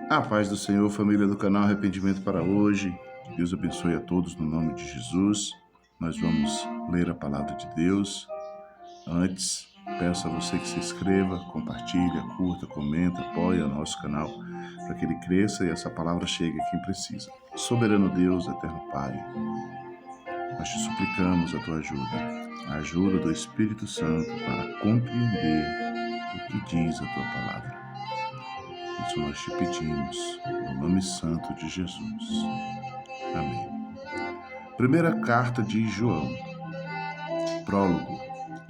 A paz do Senhor, família do canal Arrependimento para hoje. Que Deus abençoe a todos no nome de Jesus. Nós vamos ler a palavra de Deus. Antes, peço a você que se inscreva, compartilha, curta, comenta, apoie o nosso canal para que ele cresça e essa palavra chegue a quem precisa. Soberano Deus, eterno Pai, nós te suplicamos a tua ajuda, a ajuda do Espírito Santo para compreender o que diz a tua palavra. Isso nós te pedimos, no nome santo de Jesus. Amém. Primeira carta de João. Prólogo.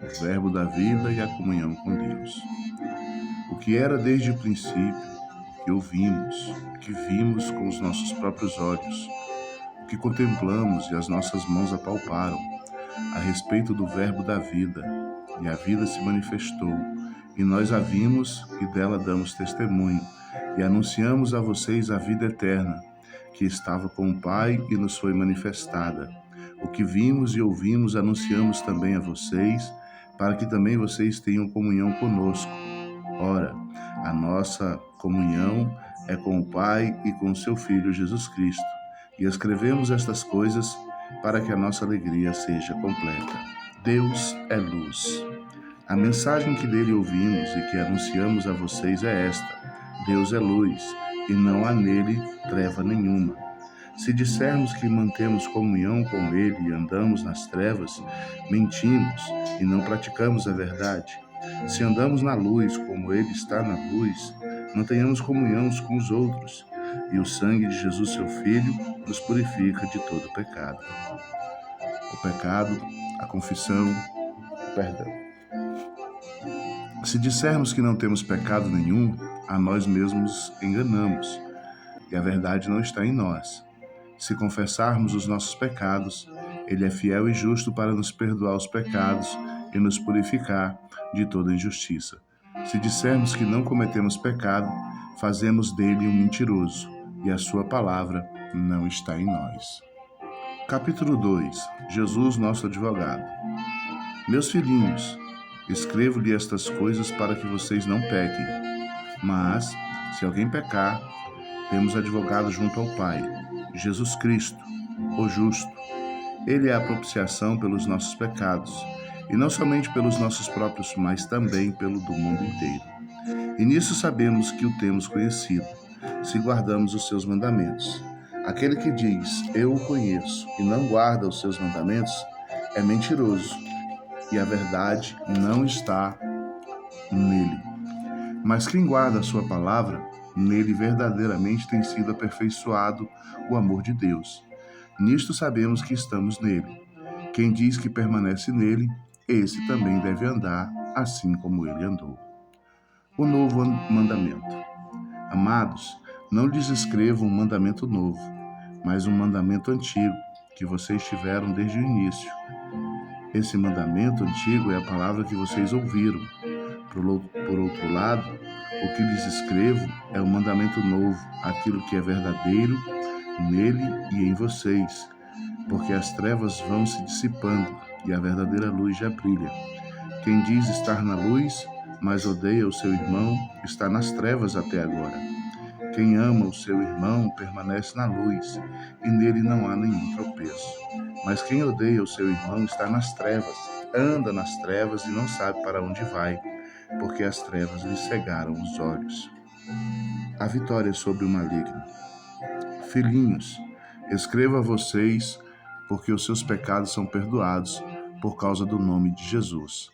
O verbo da vida e a comunhão com Deus. O que era desde o princípio, o que ouvimos, o que vimos com os nossos próprios olhos, o que contemplamos e as nossas mãos apalparam, a respeito do verbo da vida, e a vida se manifestou, e nós a vimos e dela damos testemunho, e anunciamos a vocês a vida eterna, que estava com o Pai e nos foi manifestada. O que vimos e ouvimos anunciamos também a vocês, para que também vocês tenham comunhão conosco. Ora, a nossa comunhão é com o Pai e com o seu Filho Jesus Cristo. E escrevemos estas coisas para que a nossa alegria seja completa. Deus é luz. A mensagem que dele ouvimos e que anunciamos a vocês é esta: Deus é luz, e não há nele treva nenhuma. Se dissermos que mantemos comunhão com ele e andamos nas trevas, mentimos e não praticamos a verdade. Se andamos na luz, como ele está na luz, não tenhamos comunhão uns com os outros, e o sangue de Jesus, seu Filho, nos purifica de todo pecado. O pecado, a confissão, o perdão. Se dissermos que não temos pecado nenhum, a nós mesmos enganamos, e a verdade não está em nós. Se confessarmos os nossos pecados, ele é fiel e justo para nos perdoar os pecados e nos purificar de toda injustiça. Se dissermos que não cometemos pecado, fazemos dele um mentiroso, e a sua palavra não está em nós. Capítulo 2. Jesus, nosso advogado. Meus filhinhos, escrevo-lhe estas coisas para que vocês não pequem. Mas, se alguém pecar, temos advogado junto ao Pai, Jesus Cristo, o justo. Ele é a propiciação pelos nossos pecados, e não somente pelos nossos próprios, mas também pelo do mundo inteiro. E nisso sabemos que o temos conhecido, se guardamos os seus mandamentos. Aquele que diz, eu o conheço, e não guarda os seus mandamentos, é mentiroso, e a verdade não está nele. Mas quem guarda a sua palavra, nele verdadeiramente tem sido aperfeiçoado o amor de Deus. Nisto sabemos que estamos nele. Quem diz que permanece nele, esse também deve andar assim como ele andou. O novo mandamento. Amados, não lhes escrevo um mandamento novo, mas um mandamento antigo, que vocês tiveram desde o início. Esse mandamento antigo é a palavra que vocês ouviram. Por outro lado, o que lhes escrevo é um mandamento novo, aquilo que é verdadeiro nele e em vocês, porque as trevas vão se dissipando e a verdadeira luz já brilha. Quem diz estar na luz, mas odeia o seu irmão, está nas trevas até agora. Quem ama o seu irmão permanece na luz, e nele não há nenhum tropeço. Mas quem odeia o seu irmão está nas trevas, anda nas trevas e não sabe para onde vai, porque as trevas lhe cegaram os olhos. A vitória sobre o maligno. Filhinhos, escrevo a vocês, porque os seus pecados são perdoados por causa do nome de Jesus.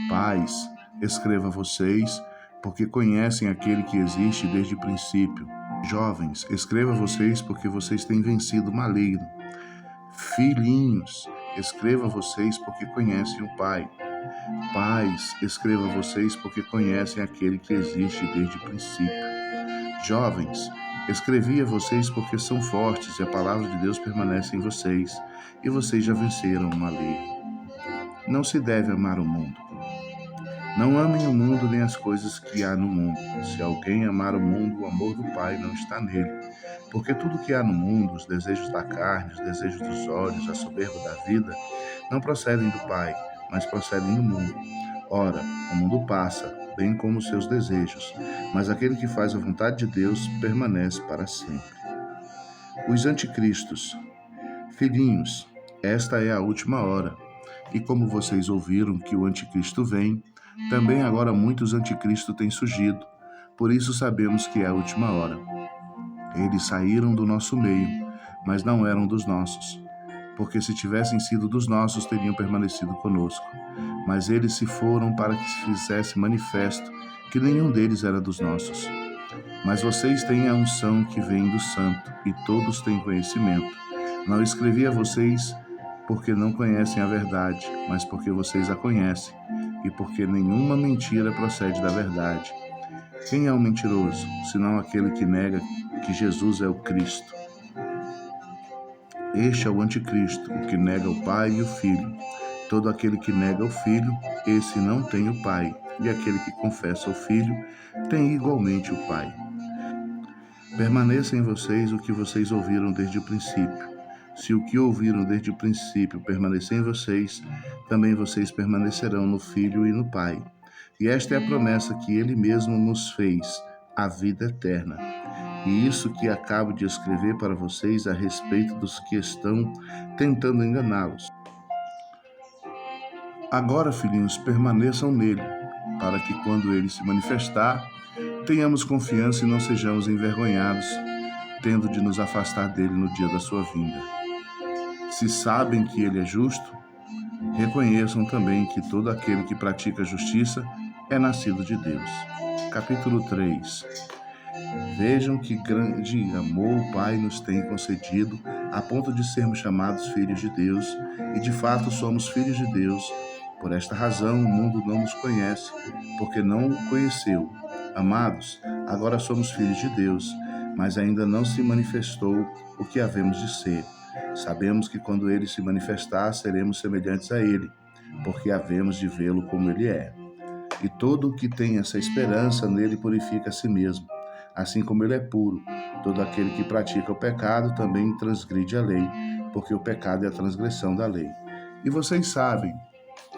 Pais, escrevo a vocês, porque conhecem aquele que existe desde o princípio. Jovens, escrevo a vocês, porque vocês têm vencido o maligno. Filhinhos, escrevo a vocês, porque conhecem o Pai. Pais, escrevo a vocês, porque conhecem aquele que existe desde o princípio. Jovens, escrevi a vocês porque são fortes e a palavra de Deus permanece em vocês, e vocês já venceram o maligno. Não se deve amar o mundo. Não amem o mundo nem as coisas que há no mundo. Se alguém amar o mundo, o amor do Pai não está nele. Porque tudo que há no mundo, os desejos da carne, os desejos dos olhos, a soberba da vida, não procedem do Pai, mas procedem do mundo. Ora, o mundo passa, bem como os seus desejos, mas aquele que faz a vontade de Deus permanece para sempre. Os anticristos. Filhinhos, esta é a última hora. E como vocês ouviram que o anticristo vem, também agora muitos anticristos têm surgido. Por isso sabemos que é a última hora. Eles saíram do nosso meio, mas não eram dos nossos. Porque se tivessem sido dos nossos, teriam permanecido conosco. Mas eles se foram para que se fizesse manifesto que nenhum deles era dos nossos. Mas vocês têm a unção que vem do Santo, e todos têm conhecimento. Não escrevi a vocês porque não conhecem a verdade, mas porque vocês a conhecem, e porque nenhuma mentira procede da verdade. Quem é o mentiroso, senão aquele que nega que Jesus é o Cristo? Este é o anticristo, o que nega o Pai e o Filho. Todo aquele que nega o Filho, esse não tem o Pai, e aquele que confessa o Filho, tem igualmente o Pai. Permaneça em vocês o que vocês ouviram desde o princípio. Se o que ouviram desde o princípio permanecer em vocês, também vocês permanecerão no Filho e no Pai. E esta é a promessa que Ele mesmo nos fez, a vida eterna. E isso que acabo de escrever para vocês a respeito dos que estão tentando enganá-los. Agora, filhinhos, permaneçam nele, para que quando ele se manifestar, tenhamos confiança e não sejamos envergonhados, tendo de nos afastar dele no dia da sua vinda. Se sabem que ele é justo, reconheçam também que todo aquele que pratica justiça é nascido de Deus. Capítulo 3. Vejam que grande amor o Pai nos tem concedido, a ponto de sermos chamados filhos de Deus, e de fato somos filhos de Deus. Por esta razão o mundo não nos conhece, porque não o conheceu. Amados, agora somos filhos de Deus, mas ainda não se manifestou o que havemos de ser. Sabemos que quando ele se manifestar, seremos semelhantes a ele, porque havemos de vê-lo como ele é. E todo o que tem essa esperança nele purifica a si mesmo, assim como ele é puro. Todo aquele que pratica o pecado também transgride a lei, porque o pecado é a transgressão da lei. E vocês sabem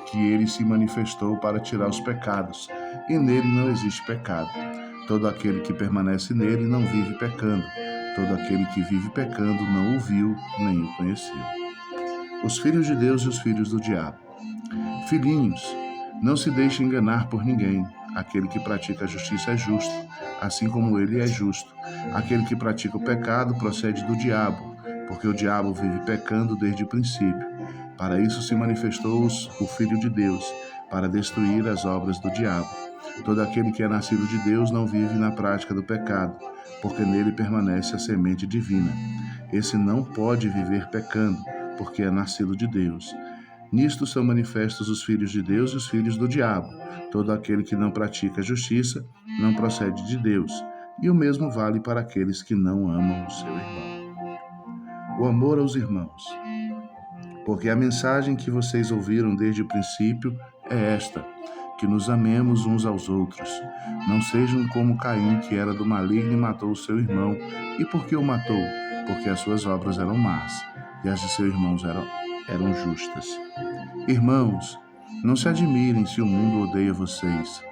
que ele se manifestou para tirar os pecados, e nele não existe pecado. Todo aquele que permanece nele não vive pecando. Todo aquele que vive pecando não o viu, nem o conheceu. Os filhos de Deus e os filhos do diabo. Filhinhos, não se deixe enganar por ninguém. Aquele que pratica a justiça é justo, assim como ele é justo. Aquele que pratica o pecado procede do diabo, porque o diabo vive pecando desde o princípio. Para isso se manifestou o Filho de Deus, para destruir as obras do diabo. Todo aquele que é nascido de Deus não vive na prática do pecado, porque nele permanece a semente divina. Esse não pode viver pecando, porque é nascido de Deus. Nisto são manifestos os filhos de Deus e os filhos do diabo. Todo aquele que não pratica a justiça não procede de Deus, e o mesmo vale para aqueles que não amam o seu irmão. O amor aos irmãos. Porque a mensagem que vocês ouviram desde o princípio é esta: que nos amemos uns aos outros. Não sejam como Caim, que era do maligno e matou o seu irmão. E por que o matou? Porque as suas obras eram más, e as de seus irmãos eram justas. Irmãos, não se admirem se o mundo odeia vocês.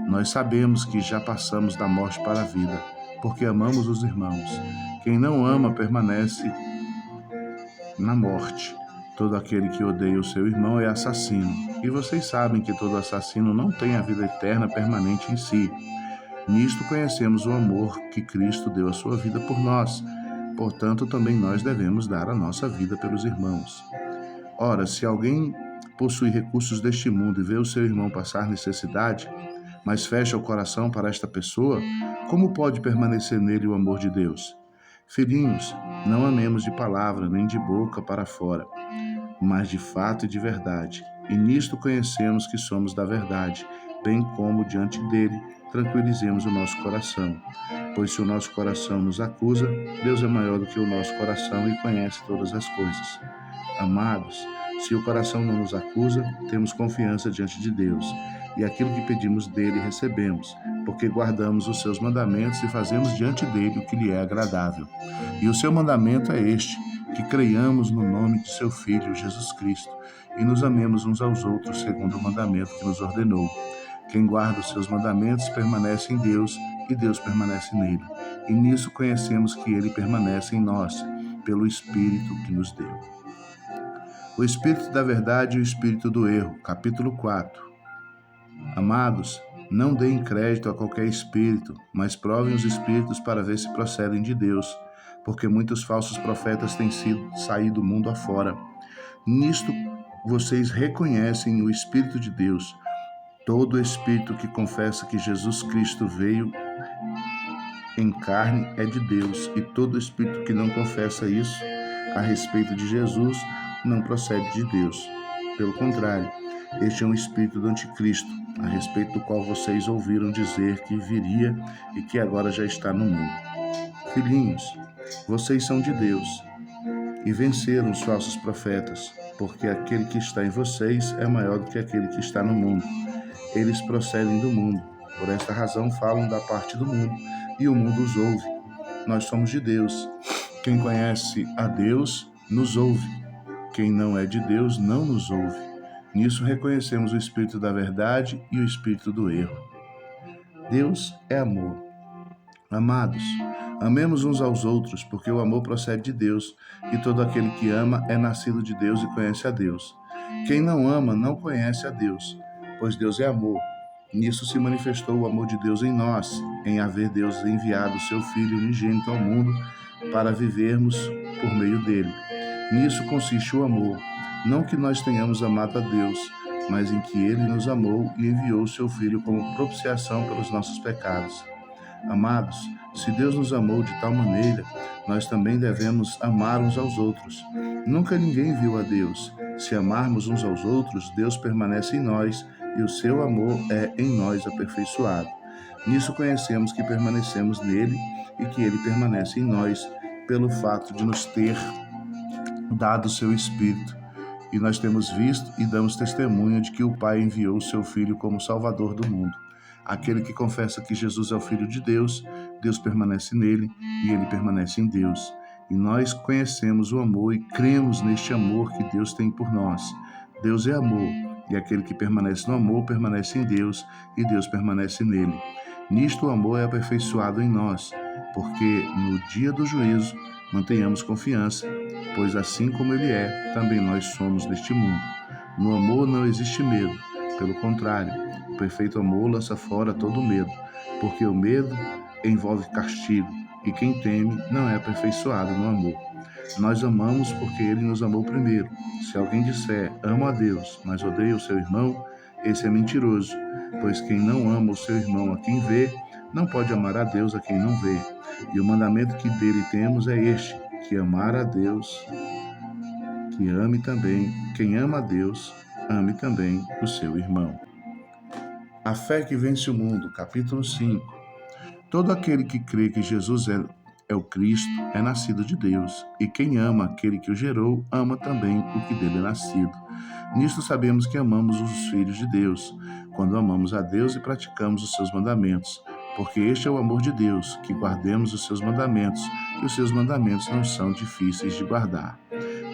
Nós sabemos que já passamos da morte para a vida, porque amamos os irmãos. Quem não ama permanece na morte. Todo aquele que odeia o seu irmão é assassino. E vocês sabem que todo assassino não tem a vida eterna permanente em si. Nisto conhecemos o amor que Cristo deu a sua vida por nós. Portanto, também nós devemos dar a nossa vida pelos irmãos. Ora, se alguém possui recursos deste mundo e vê o seu irmão passar necessidade, mas fecha o coração para esta pessoa, como pode permanecer nele o amor de Deus? Filhinhos, não amemos de palavra nem de boca para fora, mas de fato e de verdade. E nisto conhecemos que somos da verdade, bem como diante dele tranquilizemos o nosso coração. Pois se o nosso coração nos acusa, Deus é maior do que o nosso coração e conhece todas as coisas. Amados, se o coração não nos acusa, temos confiança diante de Deus, e aquilo que pedimos dele recebemos, porque guardamos os seus mandamentos e fazemos diante dele o que lhe é agradável. E o seu mandamento é este: que creiamos no nome de seu Filho, Jesus Cristo, e nos amemos uns aos outros segundo o mandamento que nos ordenou. Quem guarda os seus mandamentos permanece em Deus e Deus permanece nele. E nisso conhecemos que ele permanece em nós, pelo Espírito que nos deu. O Espírito da Verdade e o Espírito do Erro, capítulo 4. Amados, não deem crédito a qualquer espírito, mas provem os espíritos para ver se procedem de Deus, porque muitos falsos profetas têm saído do mundo afora. Nisto vocês reconhecem o Espírito de Deus. Todo espírito que confessa que Jesus Cristo veio em carne é de Deus, e todo espírito que não confessa isso a respeito de Jesus não procede de Deus. Pelo contrário, este é um espírito do anticristo, a respeito do qual vocês ouviram dizer que viria e que agora já está no mundo. Filhinhos, vocês são de Deus e venceram os falsos profetas, porque aquele que está em vocês é maior do que aquele que está no mundo. Eles procedem do mundo, por esta razão falam da parte do mundo, e o mundo os ouve. Nós somos de Deus. Quem conhece a Deus, nos ouve. Quem não é de Deus, não nos ouve. Nisso reconhecemos o Espírito da Verdade e o Espírito do Erro. Deus é amor. Amados, amemos uns aos outros, porque o amor procede de Deus, e todo aquele que ama é nascido de Deus e conhece a Deus. Quem não ama não conhece a Deus, pois Deus é amor. Nisso se manifestou o amor de Deus em nós, em haver Deus enviado o seu Filho unigênito ao mundo para vivermos por meio dele. Nisso consiste o amor, não que nós tenhamos amado a Deus, mas em que ele nos amou e enviou o seu Filho como propiciação pelos nossos pecados. Amados, se Deus nos amou de tal maneira, nós também devemos amar uns aos outros. Nunca ninguém viu a Deus. Se amarmos uns aos outros, Deus permanece em nós e o seu amor é em nós aperfeiçoado. Nisso conhecemos que permanecemos nele e que ele permanece em nós, pelo fato de nos ter dado o seu Espírito. E nós temos visto e damos testemunho de que o Pai enviou o seu Filho como Salvador do mundo. Aquele que confessa que Jesus é o Filho de Deus, Deus permanece nele e ele permanece em Deus. E nós conhecemos o amor e cremos neste amor que Deus tem por nós. Deus é amor, e aquele que permanece no amor permanece em Deus e Deus permanece nele. Nisto o amor é aperfeiçoado em nós, porque no dia do juízo mantenhamos confiança, pois assim como ele é, também nós somos neste mundo. No amor não existe medo, pelo contrário, o perfeito amor lança fora todo medo, porque o medo envolve castigo, e quem teme não é aperfeiçoado no amor. Nós amamos porque ele nos amou primeiro. Se alguém disser, amo a Deus, mas odeia o seu irmão, esse é mentiroso, pois quem não ama o seu irmão a quem vê, não pode amar a Deus a quem não vê. E o mandamento que dele temos é este, que amar a Deus, que ame também, quem ama a Deus, ame também o seu irmão. A fé que vence o mundo, capítulo 5. Todo aquele que crê que Jesus é o Cristo é nascido de Deus, e quem ama aquele que o gerou, ama também o que dele é nascido. Nisto sabemos que amamos os filhos de Deus, quando amamos a Deus e praticamos os seus mandamentos, porque este é o amor de Deus, que guardemos os seus mandamentos, e os seus mandamentos não são difíceis de guardar.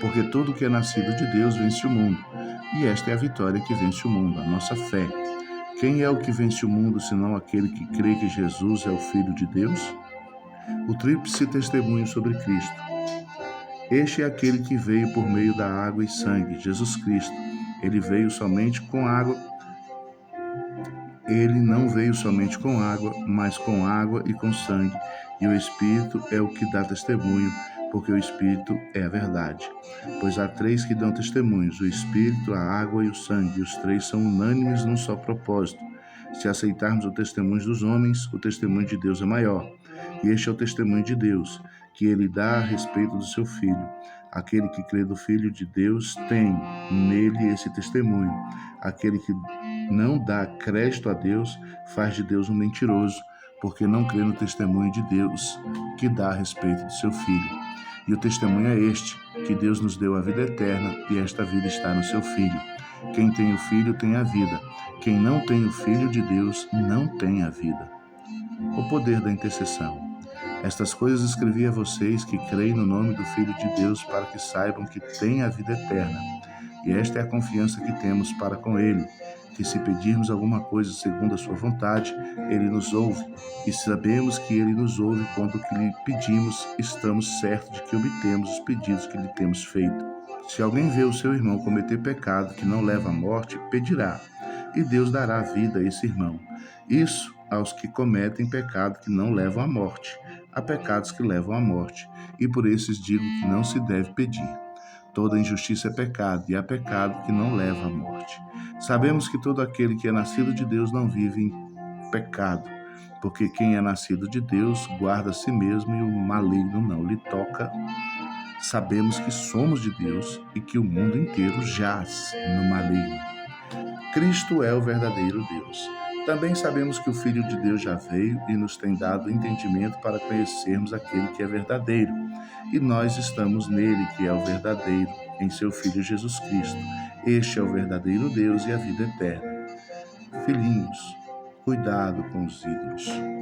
Porque tudo que é nascido de Deus vence o mundo, e esta é a vitória que vence o mundo, a nossa fé. Quem é o que vence o mundo, senão aquele que crê que Jesus é o Filho de Deus? O tríplice testemunho sobre Cristo. Este é aquele que veio por meio da água e sangue, Jesus Cristo. Ele veio somente com água. Ele não veio somente com água, mas com água e com sangue. E o Espírito é o que dá testemunho, porque o Espírito é a verdade. Pois há três que dão testemunhos, o Espírito, a água e o sangue, e os três são unânimes num só propósito. Se aceitarmos o testemunho dos homens, o testemunho de Deus é maior. E este é o testemunho de Deus, que ele dá a respeito do seu Filho. Aquele que crê do Filho de Deus tem nele esse testemunho. Aquele que não dá crédito a Deus faz de Deus um mentiroso, porque não crê no testemunho de Deus, que dá a respeito do seu Filho. E o testemunho é este, que Deus nos deu a vida eterna, e esta vida está no seu Filho. Quem tem o Filho tem a vida. Quem não tem o Filho de Deus não tem a vida. O poder da intercessão. Estas coisas escrevi a vocês que creem no nome do Filho de Deus, para que saibam que têm a vida eterna. E esta é a confiança que temos para com Ele, que se pedirmos alguma coisa segundo a sua vontade, ele nos ouve. E sabemos que ele nos ouve quando o que lhe pedimos, estamos certos de que obtemos os pedidos que lhe temos feito. Se alguém vê o seu irmão cometer pecado que não leva à morte, pedirá, e Deus dará vida a esse irmão. Isso aos que cometem pecado que não levam à morte. Há pecados que levam à morte, e por esses digo que não se deve pedir. Toda injustiça é pecado, e há pecado que não leva à morte. Sabemos que todo aquele que é nascido de Deus não vive em pecado, porque quem é nascido de Deus guarda a si mesmo e o maligno não lhe toca. Sabemos que somos de Deus e que o mundo inteiro jaz no maligno. Cristo é o verdadeiro Deus. Também sabemos que o Filho de Deus já veio e nos tem dado entendimento para conhecermos aquele que é verdadeiro. E nós estamos nele, que é o verdadeiro, em seu Filho Jesus Cristo. Este é o verdadeiro Deus e a vida eterna. Filhinhos, cuidado com os ídolos.